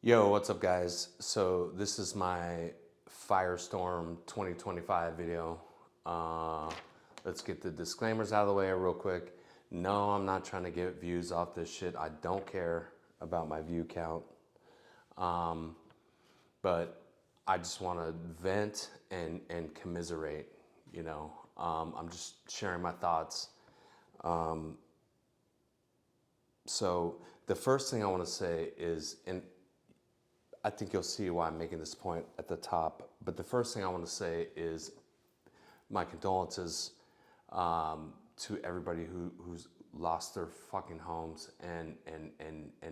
Yo, what's up, guys? So this is my Firestorm 2025 video. Uh, let's get the disclaimers out of the way real quick. No, I'm not trying to get views off this shit. I don't care about my view count. But I just want to vent and commiserate. I'm just sharing my thoughts. So the first thing I want to say is, and I think you'll see why I'm making this point at the top. But the first thing I want to say is my condolences to everybody who's lost their fucking homes and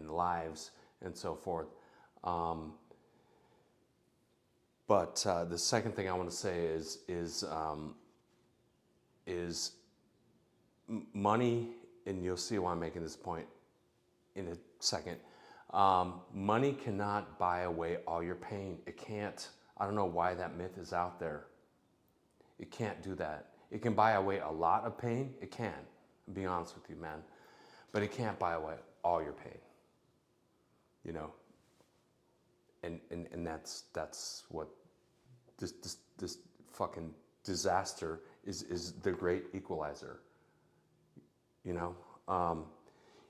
lives and so forth. But the second thing I want to say is money, and you'll see why I'm making this point in a second. Money cannot buy away all your pain. It can't. I don't know why that myth is out there. It can't do that. It can buy away a lot of pain. It can. I'll be honest with you, man. But it can't buy away all your pain. You know. And that's what this fucking disaster is the great equalizer. You know.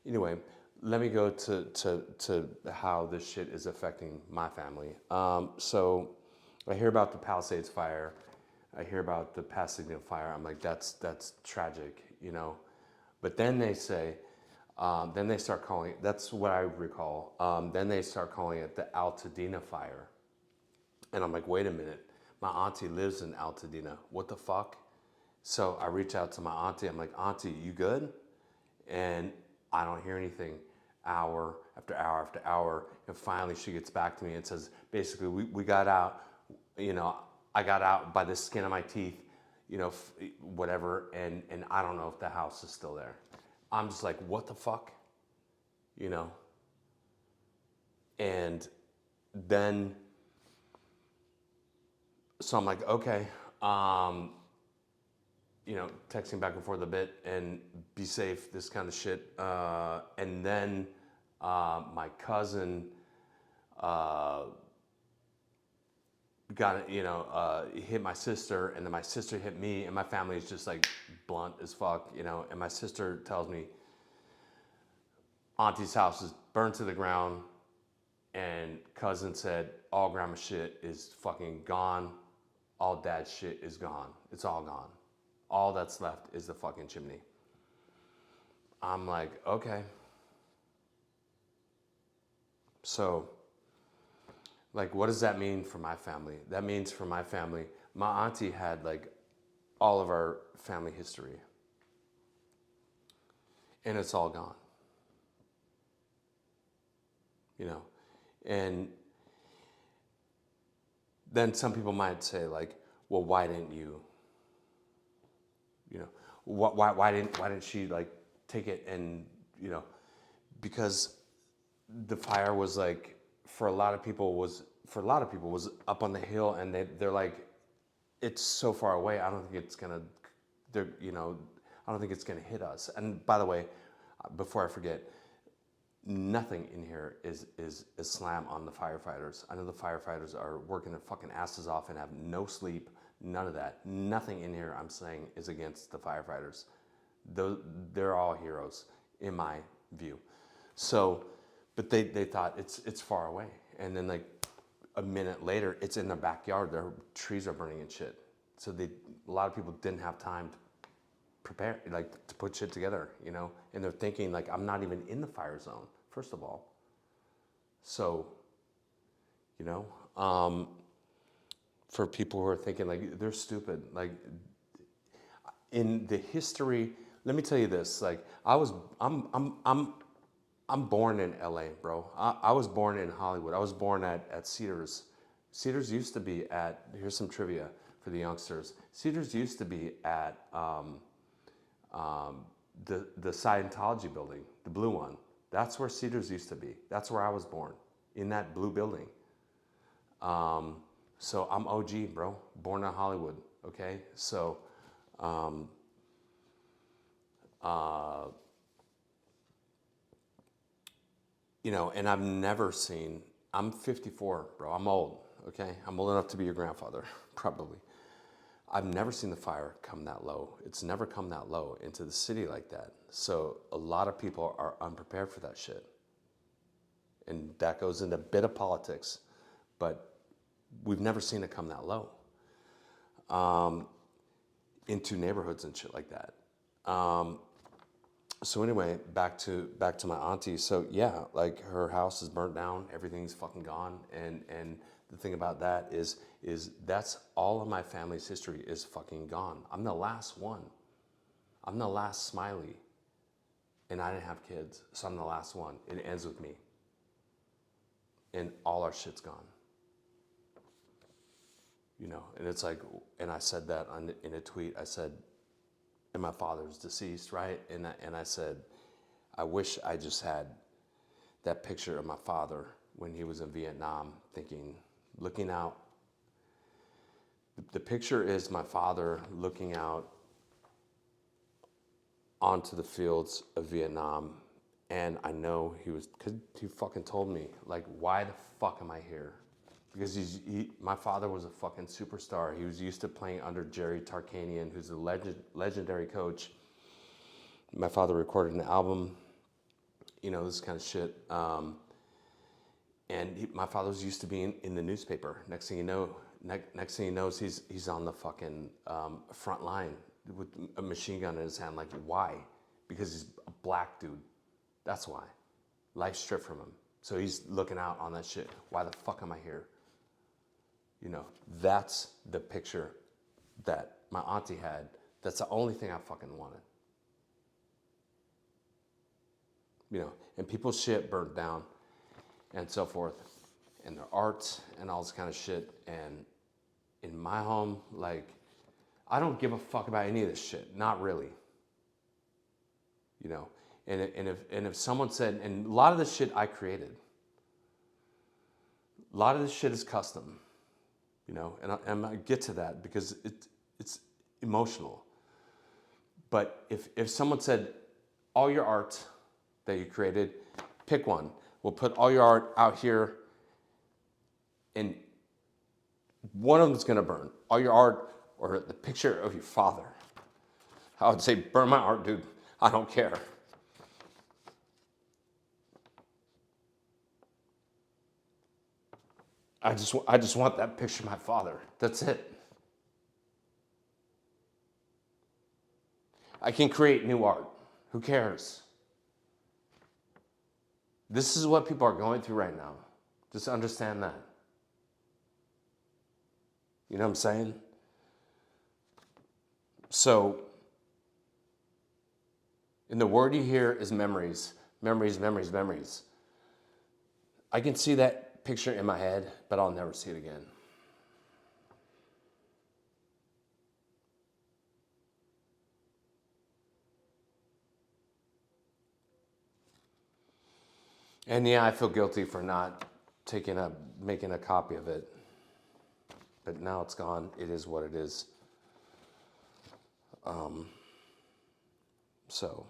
Anyway, let me go to how this shit is affecting my family. So I hear about the Palisades fire. I hear about the Pasadena fire. I'm like, that's tragic, you know. But then they say, then they start calling it, that's what I recall. Then they start calling it the Altadena fire. And I'm like, wait a minute. My auntie lives in Altadena. What the fuck? So I reach out to my auntie. I'm like, Auntie, you good? And I don't hear anything. Hour after hour after hour. And finally she gets back to me and says, basically, we got out, you know, I got out by the skin of my teeth, you know, whatever. And I don't know if the house is still there. I'm just like, what the fuck? You know? And then, so I'm like, okay, you know, texting back and forth a bit and be safe, this kind of shit. And then my cousin got, you know, hit my sister, and then my sister hit me, and my family is just like blunt as fuck, you know. And my sister tells me Auntie's house is burned to the ground, and cousin said all grandma shit is fucking gone, all dad's shit is gone. It's all gone. All that's left is the fucking chimney. I'm like, okay. So, like, what does that mean for my family? That means for my family, my auntie had like all of our family history, and it's all gone, you know. And then some people might say, like, well, why didn't you, you know, why didn't she like take it? And, you know, because the fire was like, for a lot of people was up on the hill, and they're like, it's so far away. I don't think it's gonna, you know, I don't think it's gonna hit us. And by the way, before I forget, nothing in here is a slam on the firefighters. I know the firefighters are working their fucking asses off and have no sleep. None of that. Nothing in here I'm saying is against the firefighters. They're all heroes in my view. So, but they thought it's far away, and then like a minute later, it's in their backyard. Their trees are burning and shit. So a lot of people didn't have time to prepare, like to put shit together, you know. And they're thinking like, I'm not even in the fire zone, first of all. So, you know, for people who are thinking like they're stupid, like in the history, let me tell you this. Like I'm born in LA, bro. I was born in Hollywood. I was born at Cedars. Cedars used to be at, here's some trivia for the youngsters. Cedars used to be at the Scientology building, the blue one. That's where Cedars used to be. That's where I was born, in that blue building. So I'm OG, bro. Born in Hollywood, okay? So, you know, and I've never seen, I'm 54, bro. I'm old, okay? I'm old enough to be your grandfather, probably. I've never seen the fire come that low. It's never come that low into the city like that. So a lot of people are unprepared for that shit. And that goes into a bit of politics, but we've never seen it come that low into neighborhoods and shit like that. So anyway, back to my auntie. So yeah, like her house is burnt down, everything's fucking gone, and the thing about that is that's all of my family's history is fucking gone. I'm the last one. I'm the last Smiley, and I didn't have kids, so I'm the last one. It ends with me, and all our shit's gone. You know, and it's like, and I said that in a tweet. I said, and my father's deceased, right? And I said, I wish I just had that picture of my father when he was in Vietnam, looking out. The picture is my father looking out onto the fields of Vietnam, and I know because he fucking told me, like, why the fuck am I here? Because my father was a fucking superstar. He was used to playing under Jerry Tarkanian, who's a legendary coach. My father recorded an album, you know, this kind of shit. And my father was used to being in the newspaper. Next thing he knows, he's on the fucking front line with a machine gun in his hand. Like, why? Because he's a black dude. That's why. Life stripped from him. So he's looking out on that shit. Why the fuck am I here? You know, that's the picture that my auntie had. That's the only thing I fucking wanted. You know, and people's shit burnt down and so forth, and their art and all this kind of shit. And in my home, like, I don't give a fuck about any of this shit. Not really. You know, and if someone said, and a lot of this shit I created. A lot of this shit is custom. You know, and I get to that because it's emotional. But if someone said, all your art that you created, pick one. We'll put all your art out here, and one of them's gonna burn. All your art or the picture of your father. I would say, burn my art, dude. I don't care. I just want that picture of my father. That's it. I can create new art. Who cares? This is what people are going through right now. Just understand that. You know what I'm saying? So, and the word you hear is memories. Memories, memories, memories. I can see that picture in my head, but I'll never see it again. And yeah, I feel guilty for not making a copy of it. But now it's gone. It is what it is. So,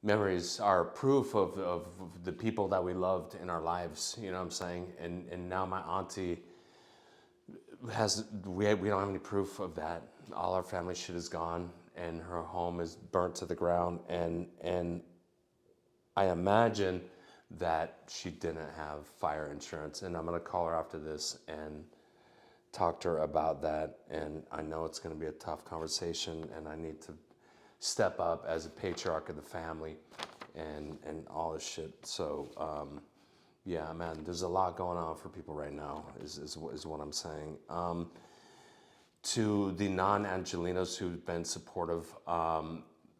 memories are proof of the people that we loved in our lives. You know what I'm saying? And now my auntie we don't have any proof of that. All our family shit is gone, and her home is burnt to the ground. And I imagine that she didn't have fire insurance. And I'm gonna call her after this and talk to her about that. And I know it's gonna be a tough conversation, and I need to step up as a patriarch of the family and all this shit. So yeah, man, there's a lot going on for people right now is what I'm saying. To the non-Angelinos who've been supportive,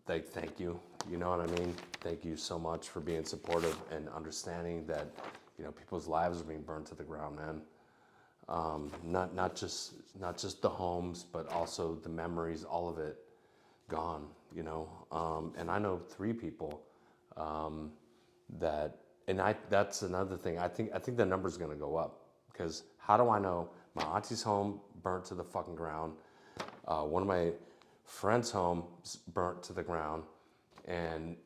like, thank you. You know what I mean? Thank you so much for being supportive and understanding that, you know, people's lives are being burned to the ground, man. Not just the homes, but also the memories, all of it gone, you know. And I know 3 people that's another thing. I think the number's gonna go up, because how do I know my auntie's home burnt to the fucking ground, one of my friend's home burnt to the ground, and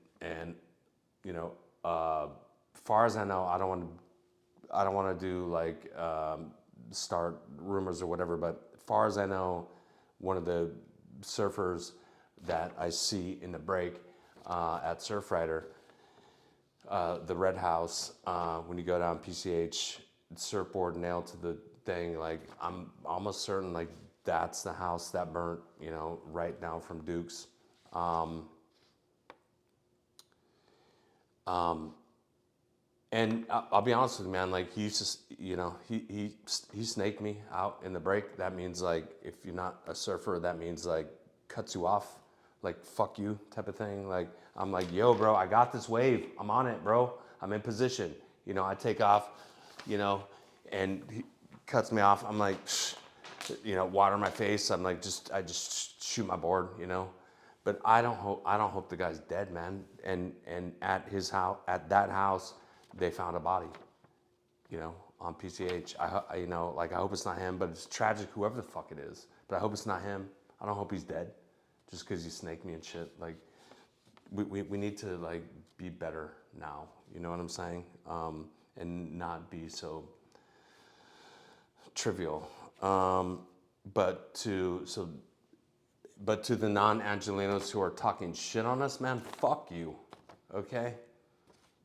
you know, far as I know, I don't want I don't want to do like start rumors or whatever, but as far as I know, one of the surfers that I see in the break at Surfrider, the Red House, when you go down PCH, surfboard nailed to the thing, like I'm almost certain like that's the house that burnt, you know, right down from Duke's. And I'll be honest with you, man. Like he's just, you know, he snaked me out in the break. That means like if you're not a surfer, that means like cuts you off, like fuck you type of thing. Like I'm like, yo, bro, I got this wave. I'm on it, bro. I'm in position. You know, I take off, you know, and he cuts me off. I'm like, you know, water my face. I'm like, I just shoot my board, you know. But I don't hope the guy's dead, man. And at his house, at that house, they found a body, you know, on PCH. You know, like I hope it's not him, but it's tragic, whoever the fuck it is. But I hope it's not him. I don't hope he's dead, just because he snaked me and shit. Like, we need to like be better now. You know what I'm saying? And not be so trivial. But to the non-Angelinos who are talking shit on us, man, fuck you, okay?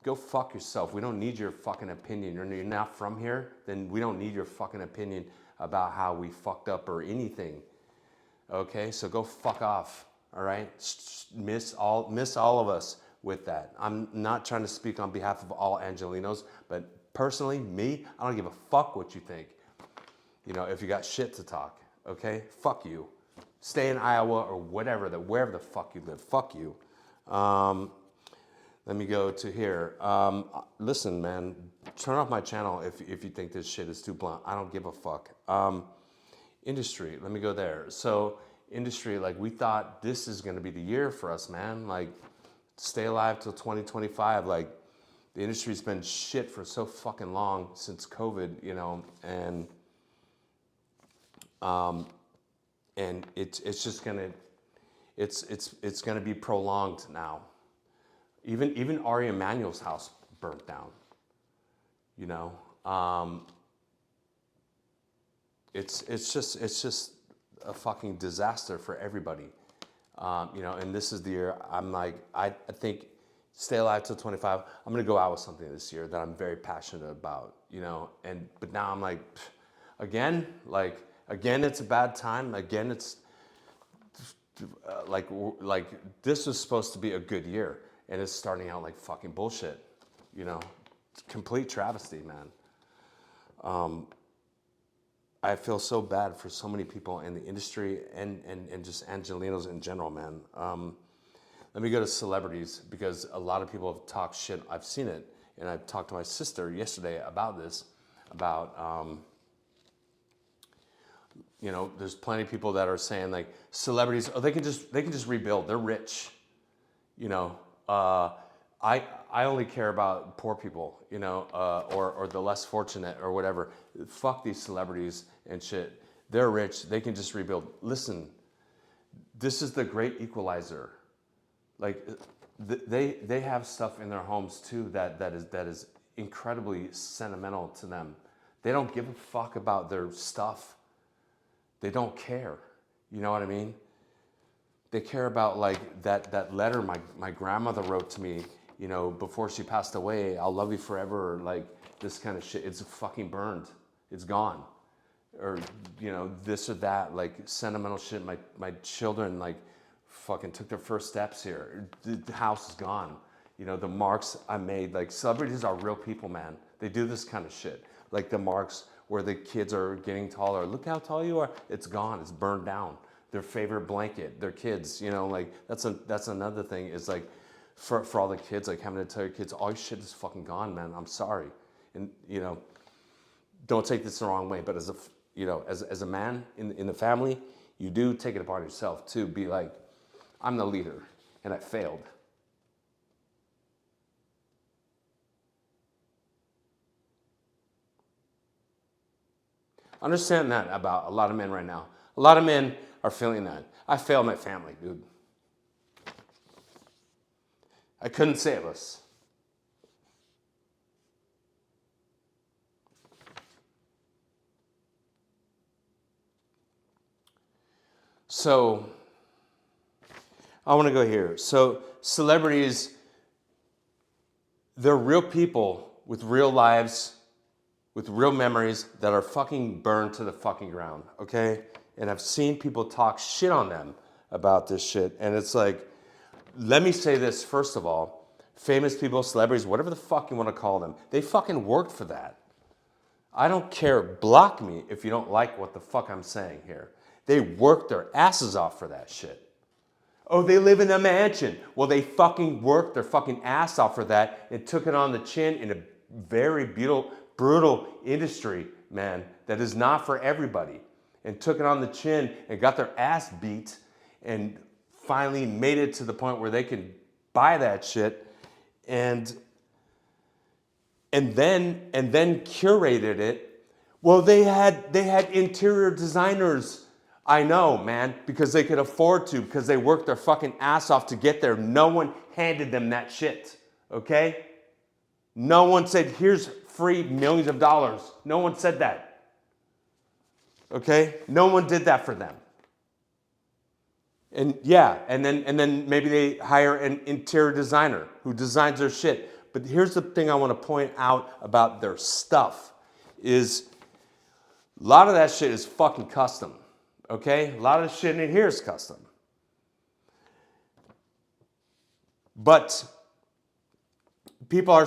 Go fuck yourself. We don't need your fucking opinion. You're not from here, then we don't need your fucking opinion about how we fucked up or anything, okay? So go fuck off, all right? Miss all of us with that. I'm not trying to speak on behalf of all Angelinos, but personally, me, I don't give a fuck what you think. You know, if you got shit to talk, okay? Fuck you. Stay in Iowa or wherever the fuck you live. Fuck you. Let me go to here. Listen, man, turn off my channel if you think this shit is too blunt. I don't give a fuck. Industry, let me go there. So industry, like we thought this is gonna be the year for us, man. Like stay alive till 2025. Like the industry's been shit for so fucking long since COVID, you know, and it's just gonna it's gonna be prolonged now. Even Ari Emanuel's house burnt down. You know, it's just a fucking disaster for everybody. You know, and this is the year I'm like I think stay alive till 25. I'm gonna go out with something this year that I'm very passionate about. You know, but now I'm like again it's a bad time. Again, it's like this was supposed to be a good year, and it's starting out like fucking bullshit. You know, complete travesty, man. I feel so bad for so many people in the industry and just Angelinos in general, man. Let me go to celebrities because a lot of people have talked shit. I've seen it, and I talked to my sister yesterday about this, about. You know, there's plenty of people that are saying like celebrities, oh, they can just rebuild. They're rich. You know, I only care about poor people. You know, or the less fortunate or whatever. Fuck these celebrities and shit. They're rich. They can just rebuild. Listen, this is the great equalizer. Like they have stuff in their homes too that is incredibly sentimental to them. They don't give a fuck about their stuff. They don't care. You know what I mean? They care about like that letter my grandmother wrote to me, you know, before she passed away. I'll love you forever. Or like this kind of shit. It's fucking burned. It's gone. Or, you know, this or that, like sentimental shit. My children like fucking took their first steps here. The house is gone. You know, the marks I made, like celebrities are real people, man. They do this kind of shit. Like the marks where the kids are getting taller. Look how tall you are. It's gone. It's burned down. Their favorite blanket, their kids, you know, like that's another thing is like for all the kids, like having to tell your kids, all your shit is fucking gone, man. I'm sorry. And, you know, don't take this the wrong way, but as a man in the family, you do take it upon yourself to be like, I'm the leader and I failed. Understand that about a lot of men right now. A lot of men are feeling that. I failed my family, dude. I couldn't save us. So I want to go here. So celebrities, they're real people with real lives, with real memories that are fucking burned to the fucking ground, okay? And I've seen people talk shit on them about this shit. And it's like, let me say this first of all. Famous people, celebrities, whatever the fuck you want to call them, they fucking worked for that. I don't care. Block me if you don't like what the fuck I'm saying here. They worked their asses off for that shit. Oh, they live in a mansion. Well, they fucking worked their fucking ass off for that and took it on the chin in a very brutal industry, man, that is not for everybody. And took it on the chin and got their ass beat and finally made it to the point where they could buy that shit and then curated it. Well, they had interior designers. I know, man, because they could afford to, because they worked their fucking ass off to get there. No one handed them that shit, okay? No one said, here's free millions of dollars. No one said that, okay? No one did that for them. And yeah, and then maybe they hire an interior designer who designs their shit. But here's the thing I want to point out about their stuff is a lot of that shit is fucking custom. Okay? A lot of the shit in here is custom. But people are,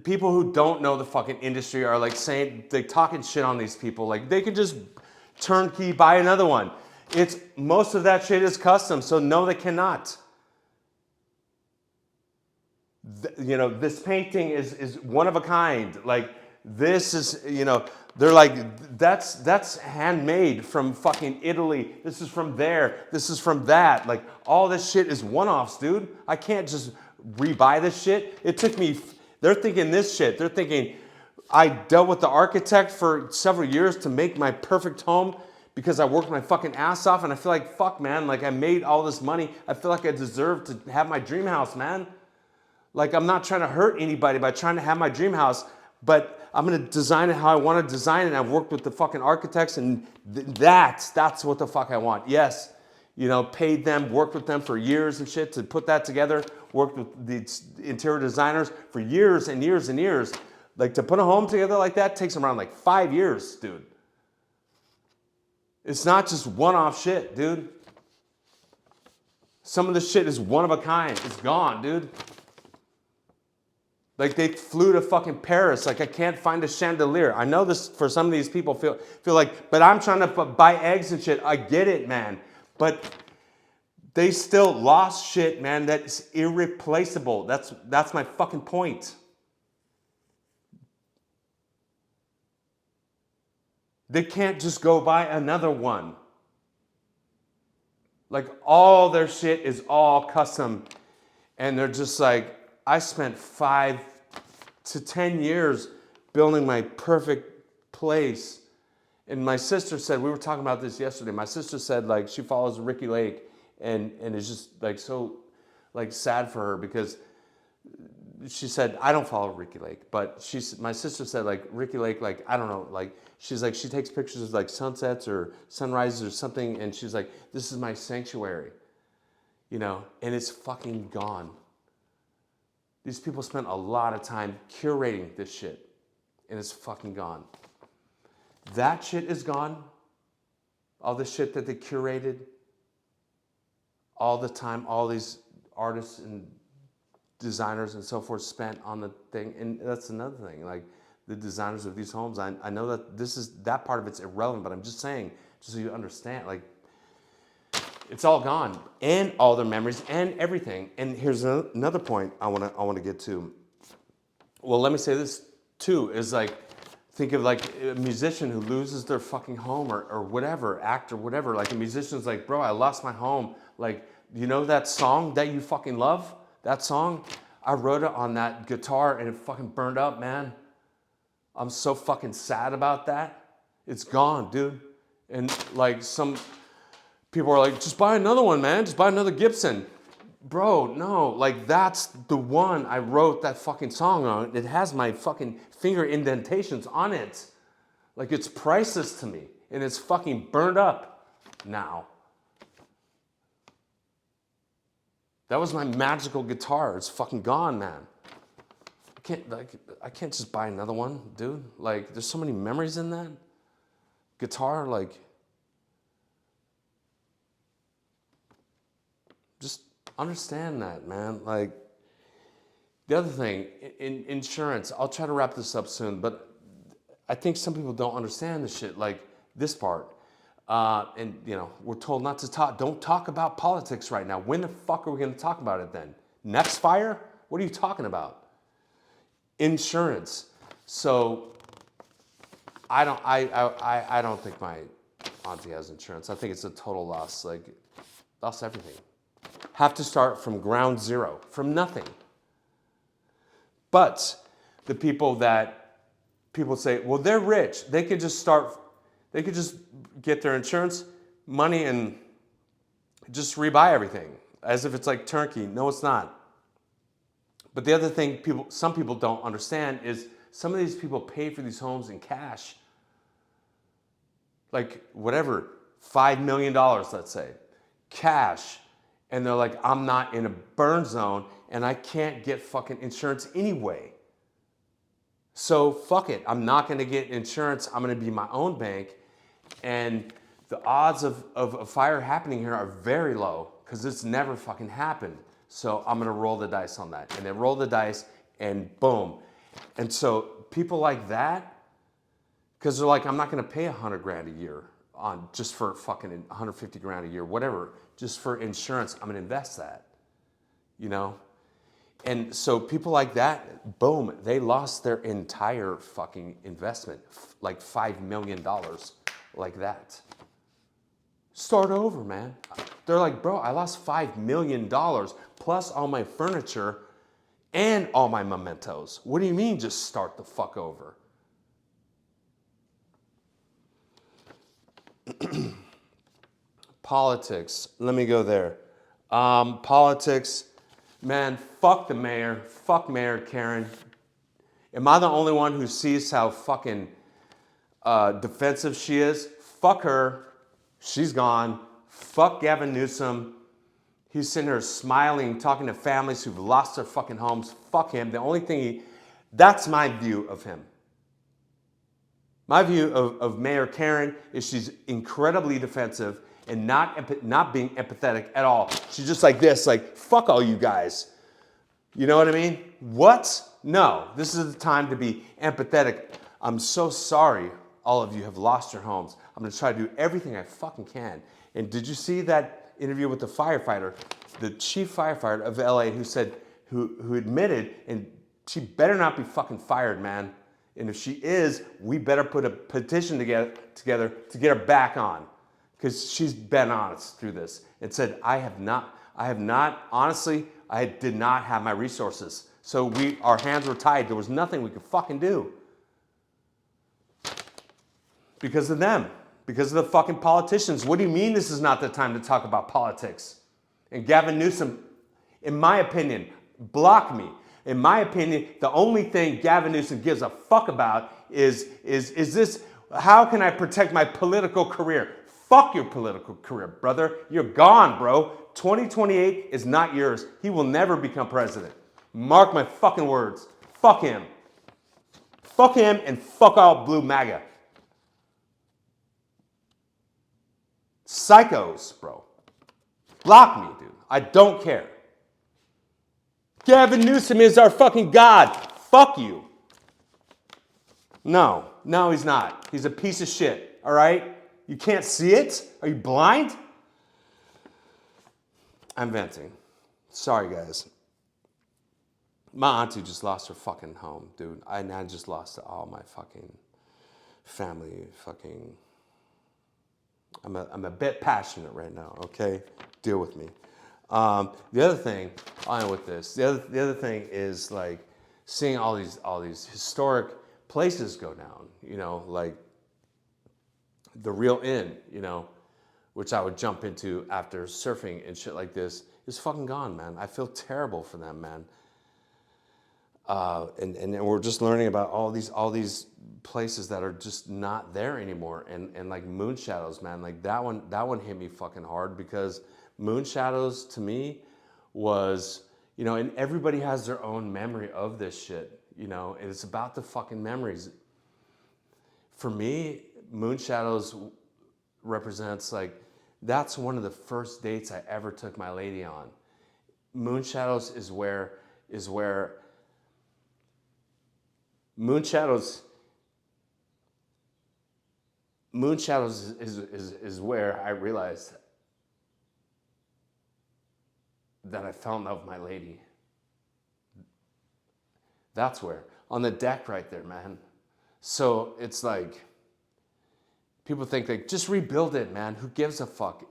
people who don't know the fucking industry are like saying, they talking shit on these people. Like they could just turnkey buy another one. Most of that shit is custom, so no, they cannot. This painting is one of a kind. Like this is, they're like, that's handmade from fucking Italy. This is from there. This is from that. Like all this shit is one-offs, dude. I can't just rebuy this shit. It took me, they're thinking this shit. They're thinking, I dealt with the architect for several years to make my perfect home because I worked my fucking ass off and I feel like, fuck, man, like I made all this money. I feel like I deserve to have my dream house, man. Like I'm not trying to hurt anybody by trying to have my dream house, but I'm gonna design it how I want to design it. I've worked with the fucking architects and that's what the fuck I want. Yes, paid them, worked with them for years and shit to put that together, worked with the interior designers for years and years and years. Like to put a home together like that takes around like 5 years, dude. It's not just one-off shit, dude. Some of the shit is one of a kind. It's gone, dude. Like they flew to fucking Paris. Like I can't find a chandelier. I know this for some of these people feel like, but I'm trying to buy eggs and shit. I get it, man. But they still lost shit, man. That's irreplaceable. That's my fucking point. They can't just go buy another one. Like all their shit is all custom. And they're just like, I spent 5 to 10 years building my perfect place. And my sister said, we were talking about this yesterday. My sister said like she follows Ricky Lake and it's just like so like sad for her because she said, I don't follow Ricky Lake, but my sister said like Ricky Lake, like, I don't know, like, she's like, she takes pictures of like sunsets or sunrises or something. And she's like, this is my sanctuary, and it's fucking gone. These people spent a lot of time curating this shit and it's fucking gone. That shit is gone. All the shit that they curated, all the time, all these artists and designers and so forth spent on the thing. And that's another thing, like the designers of these homes, I know that that part of it's irrelevant, but I'm just saying, just so you understand, like it's all gone and all their memories and everything. And here's another point I want to get to. Well, let me say this too, is like, think of like a musician who loses their fucking home or whatever, actor, whatever. Like a musician's like, bro, I lost my home. Like, that song that you fucking love? That song, I wrote it on that guitar and it fucking burned up, man. I'm so fucking sad about that. It's gone, dude. And like some people are like, just buy another one, man. Just buy another Gibson. Bro, no, like that's the one I wrote that fucking song on. It has my fucking finger indentations on it. Like it's priceless to me and it's fucking burned up now. That was my magical guitar. It's fucking gone, man. I can't just buy another one, dude. Like, there's so many memories in that guitar. Like, just understand that, man. Like, the other thing, in insurance, I'll try to wrap this up soon, but I think some people don't understand the shit, like this part. And, you know, we're told not to talk, don't talk about politics right now. When the fuck are we going to talk about it then? Next fire? What are you talking about? Insurance. So I don't think my auntie has insurance. I think it's a total loss. Like, lost everything. Have to start from ground zero, from nothing. But the people say, well, they're rich. They could just get their insurance money and just rebuy everything as if it's like turnkey. No, it's not. But the other thing some people don't understand is some of these people pay for these homes in cash. Like, whatever, $5 million, let's say, cash. And they're like, I'm not in a burn zone and I can't get fucking insurance anyway. So fuck it, I'm not gonna get insurance, I'm gonna be my own bank. And the odds of a fire happening here are very low because it's never fucking happened. So I'm gonna roll the dice on that. And they roll the dice and boom. And so people like that, because they're like, I'm not gonna pay $100 grand a year on just for fucking 150 grand a year, whatever, just for insurance, I'm gonna invest that, you know? And so people like that, boom, they lost their entire fucking investment, like $5 million, like that. Start over, man. They're like, bro, I lost $5 million plus all my furniture and all my mementos. What do you mean just start the fuck over? Politics, let me go there. Politics, man, fuck the mayor, fuck Mayor Karen. Am I the only one who sees how fucking defensive she is? Fuck her, she's gone. Fuck Gavin Newsom. He's sitting there smiling, talking to families who've lost their fucking homes. Fuck him. The only thing that's my view of him. My view of Mayor Karen is she's incredibly defensive and not being empathetic at all. She's just like this, like, fuck all you guys. You know what I mean? What? No, this is the time to be empathetic. I'm so sorry all of you have lost your homes. I'm gonna try to do everything I fucking can. And did you see that interview with the firefighter, the chief firefighter of LA who admitted, and she better not be fucking fired, man. And if she is, we better put a petition together to get her back on. Because she's been honest through this and said, honestly, I did not have my resources. So our hands were tied. There was nothing we could fucking do. Because of them. Because of the fucking politicians. What do you mean this is not the time to talk about politics? And Gavin Newsom, in my opinion, block me. In my opinion, the only thing Gavin Newsom gives a fuck about is this, how can I protect my political career? Fuck your political career, brother. You're gone, bro. 2028 is not yours. He will never become president. Mark my fucking words. Fuck him. Fuck him and fuck all blue MAGA. Psychos, bro. Block me, dude. I don't care. Gavin Newsom is our fucking God. Fuck you. No, he's not. He's a piece of shit, all right? You can't see it? Are you blind? I'm venting. Sorry, guys. My auntie just lost her fucking home, dude. I just lost all my fucking family, fucking... I'm a bit passionate right now, okay? Deal with me. The other thing, I'll end with this. The other thing is like seeing all these historic places go down, you know, like the Real Inn, you know, which I would jump into after surfing and shit like this, is fucking gone, man. I feel terrible for them, man. And we're just learning about all these places that are just not there anymore. And like Moon Shadows, man, like that one hit me fucking hard because Moon Shadows to me was, you know, and everybody has their own memory of this shit, you know, and it's about the fucking memories. For me, Moon Shadows represents like, that's one of the first dates I ever took my lady on. Moon Shadows is where Moon Shadows is where I realized that I fell in love with my lady. That's where. On the deck right there, man. So it's like, people think like, just rebuild it, man. Who gives a fuck?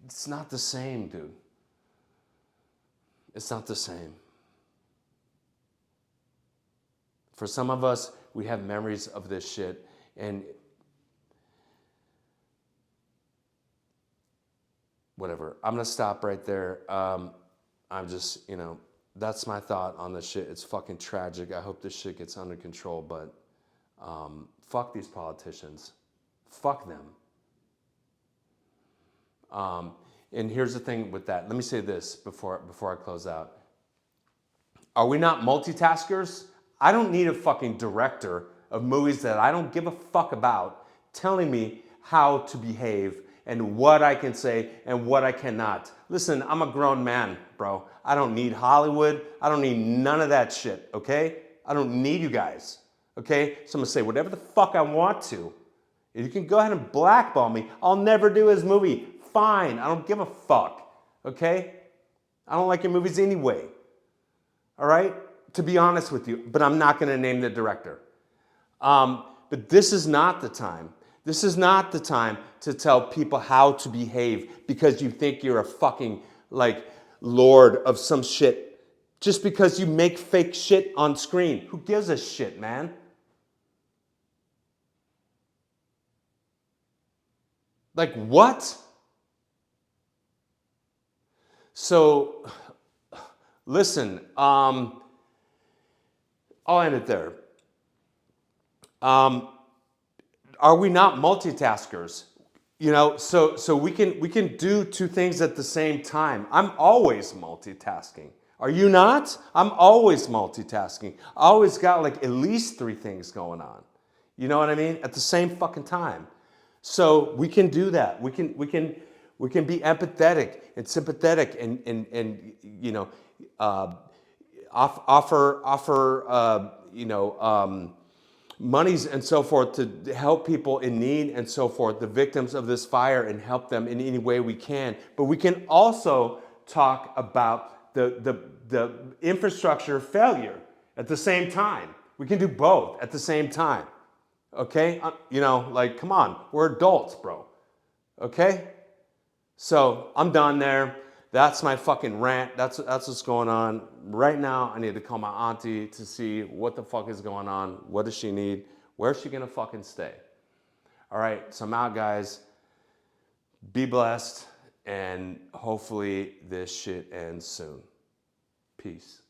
It's not the same, dude. It's not the same. For some of us, we have memories of this shit, and whatever. I'm gonna stop right there. I'm just, you know, that's my thought on this shit. It's fucking tragic. I hope this shit gets under control, but fuck these politicians. Fuck them. And here's the thing with that. Let me say this before I close out. Are we not multitaskers? I don't need a fucking director of movies that I don't give a fuck about telling me how to behave and what I can say and what I cannot. Listen, I'm a grown man, bro. I don't need Hollywood. I don't need none of that shit, okay? I don't need you guys, okay? So I'm gonna say whatever the fuck I want to. If you can go ahead and blackball me, I'll never do his movie. Fine, I don't give a fuck, okay? I don't like your movies anyway, all right? To be honest with you, but I'm not gonna name the director. But this is not the time. This is not the time to tell people how to behave because you think you're a fucking, like, lord of some shit. Just because you make fake shit on screen. Who gives a shit, man? Like, what? So, listen, I'll end it there. Are we not multitaskers? You know, so we can do two things at the same time. I'm always multitasking. Are you not? I'm always multitasking. I always got like at least 3 things going on. You know what I mean? At the same fucking time. So we can do that. We can be empathetic and sympathetic and you know, offer you know, monies and so forth to help people in need and so forth, the victims of this fire, and help them in any way we can. But we can also talk about the infrastructure failure at the same time. We can do both at the same time. Okay? You know, like, come on, we're adults, bro. Okay? So I'm done there. That's my fucking rant. That's what's going on. Right now, I need to call my auntie to see what the fuck is going on. What does she need? Where's she gonna fucking stay? All right, so I'm out, guys. Be blessed, and hopefully this shit ends soon. Peace.